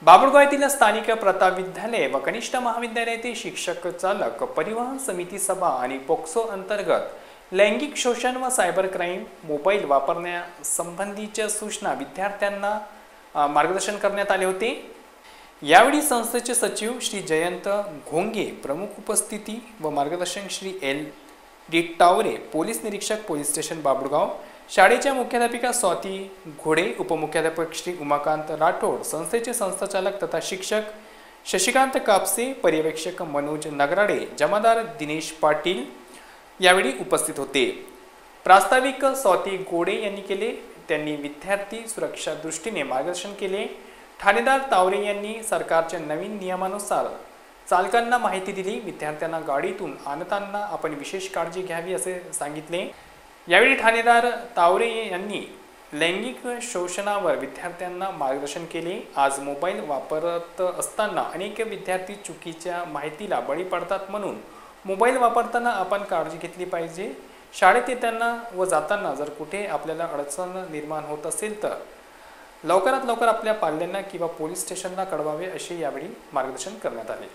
बाभुळगाव येथील स्थानिक प्रताप विद्यालय व कनिष्ठ महाविद्यालयातील शिक्षक चालक परिवहन समिती सभा आणि पोक्सो अंतर्गत लैंगिक शोषण व सायबर क्राईम मोबाईल वापरण्यासंबंधीच्या सूचना विद्यार्थ्यांना मार्गदर्शन करण्यात आले होते। यावेळी संस्थेचे सचिव श्री जयंत घोंगे प्रमुख उपस्थिती व मार्गदर्शन श्री LD टावरे, पोलीस निरीक्षक पोलीस स्टेशन बाभुळगाव, शाळेच्या मुख्याध्यापिका स्वाती घोडे, उपमुख्याध्यापक श्री उमाकांत राठोड, संस्थेचे संस्थाचालक तथा शिक्षक शशिकांत कापसे, पर्यवेक्षक मनोज नगराडे, जमादार दिनेश पाटील यावेळी उपस्थित होते। प्रास्ताविक स्वाती घोडे यांनी केले। त्यांनी विद्यार्थी सुरक्षा दृष्टीने मार्गदर्शन केले। ठाणेदार तावरे यांनी सरकारच्या नवीन नियमानुसार चालकांना माहिती दिली। विद्यार्थ्यांना गाडीतून आणताना आपण विशेष काळजी घ्यावी असे सांगितले। यावेळी ठाणेदार तावरे यांनी लैंगिक शोषणावर विद्यार्थ्यांना मार्गदर्शन केले। आज मोबाईल वापरत असताना अनेक विद्यार्थी चुकीच्या माहितीला बळी पडतात, म्हणून मोबाईल वापरताना आपण काळजी घेतली पाहिजे। शाळेत येताना व जाताना जर कुठे आपल्याला अडचण निर्माण होत असेल तर लवकरात लवकर आपल्या पाल्यांना किंवा पोलीस स्टेशनला कळवावे असे यावेळी मार्गदर्शन करण्यात आले।